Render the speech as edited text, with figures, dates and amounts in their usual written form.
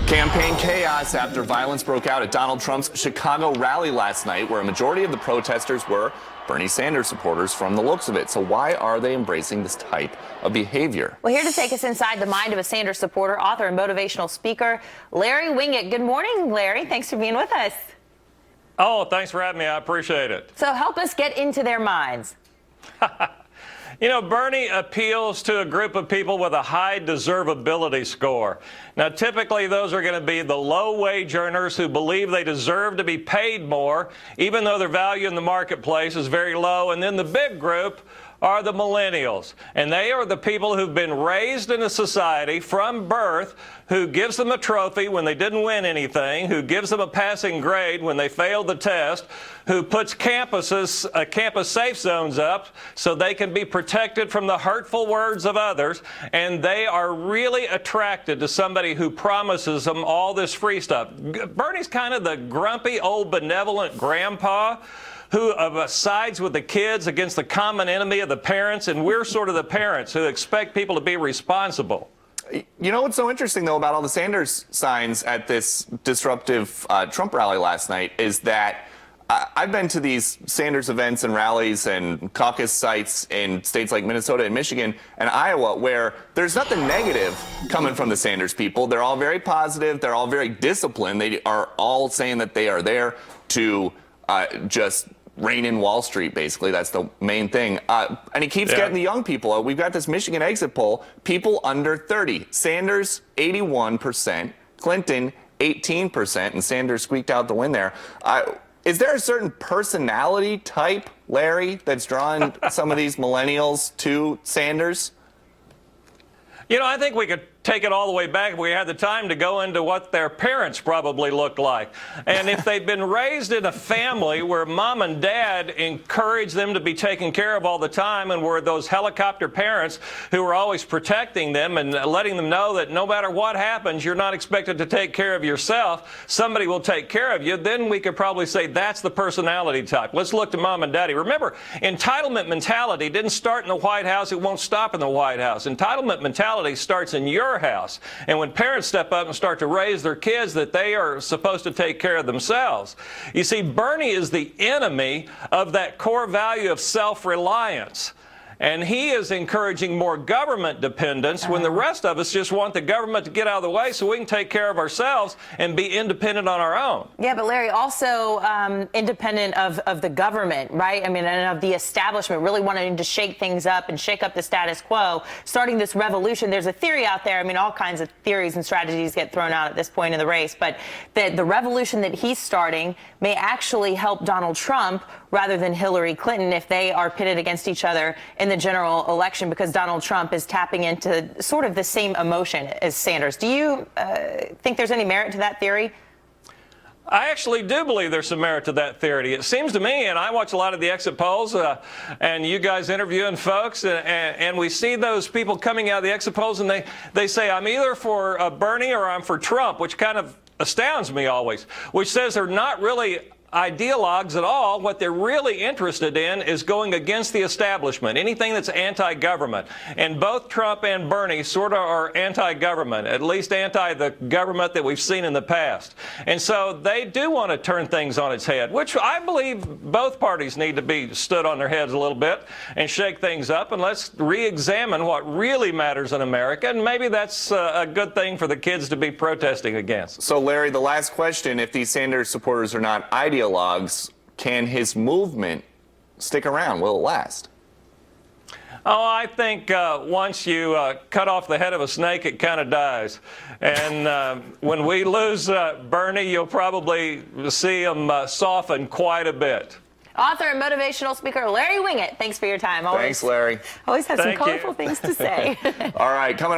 Campaign chaos after violence broke out at Donald Trump's Chicago rally last night, where a majority of the protesters were Bernie Sanders supporters from the looks of it. So why are they embracing this type of behavior? Well, here to take us inside the mind of a Sanders supporter, author and motivational speaker, Larry Winget. Good morning, Larry. Thanks for being with us. Oh, thanks for having me. I appreciate it. So help us get into their minds. You know, Bernie appeals to a group of people with a high deservability score. Now, typically, those are going to be the low-wage earners who believe they deserve to be paid more, even though their value in the marketplace is very low. And then the big group are the millennials. And they are the people who've been raised in a society from birth who gives them a trophy when they didn't win anything, who gives them a passing grade when they failed the test, who puts campus safe zones up so they can be protected from the hurtful words of others. And they are really attracted to somebody who promises them all this free stuff. Bernie's kind of the grumpy old benevolent grandpa who sides with the kids against the common enemy of the parents, and we're sort of the parents who expect people to be responsible. You know what's so interesting, though, about all the Sanders signs at this disruptive Trump rally last night is that I've been to these Sanders events and rallies and caucus sites in states like Minnesota and Michigan and Iowa where there's nothing negative coming from the Sanders people. They're all very positive. They're all very disciplined. They are all saying that they are there to just rein in Wall Street, basically. That's the main thing. And he keeps getting the young people. We've got this Michigan exit poll, people under 30. Sanders, 81%. Clinton, 18%. And Sanders squeaked out the win there. Is there a certain personality type, Larry, that's drawing some of these millennials to Sanders? You know, I think we could take it all the way back if we had the time to go into what their parents probably looked like. And if they'd been raised in a family where mom and dad encouraged them to be taken care of all the time and were those helicopter parents who were always protecting them and letting them know that no matter what happens, you're not expected to take care of yourself. Somebody will take care of you. Then we could probably say that's the personality type. Let's look to mom and daddy. Remember, entitlement mentality didn't start in the White House. It won't stop in the White House. Entitlement mentality starts in your house. And when parents step up and start to raise their kids, that they are supposed to take care of themselves. You see, Bernie is the enemy of that core value of self-reliance. And he is encouraging more government dependence when the rest of us just want the government to get out of the way so we can take care of ourselves and be independent on our own. Yeah, but Larry, also independent of the government, right? I mean, and of the establishment really wanting to shake things up and shake up the status quo, starting this revolution. There's a theory out there. I mean, all kinds of theories and strategies get thrown out at this point in the race, but the revolution that he's starting may actually help Donald Trump rather than Hillary Clinton if they are pitted against each other in the general election, because Donald Trump is tapping into sort of the same emotion as Sanders. Do you think there's any merit to that theory? I actually do believe there's some merit to that theory. It seems to me, and I watch a lot of the exit polls, and you guys interviewing folks, and we see those people coming out of the exit polls, and they say, I'm either for Bernie or I'm for Trump, which kind of astounds me always, which says they're not really ideologues at all. What they're really interested in is going against the establishment, anything that's anti-government. And both Trump and Bernie sort of are anti-government, at least anti the government that we've seen in the past. And so they do want to turn things on its head, which I believe both parties need to be stood on their heads a little bit and shake things up, and let's re-examine what really matters in America. And maybe that's a good thing for the kids to be protesting against. So, Larry, the last question, if these Sanders supporters are not ideologues, can his movement stick around? Will it last? Oh, I think once you cut off the head of a snake, it kind of dies. And when we lose Bernie, you'll probably see him soften quite a bit. Author and motivational speaker Larry Winget, thanks for your time. Thanks, Larry. Always have some colorful things to say. All right, coming up.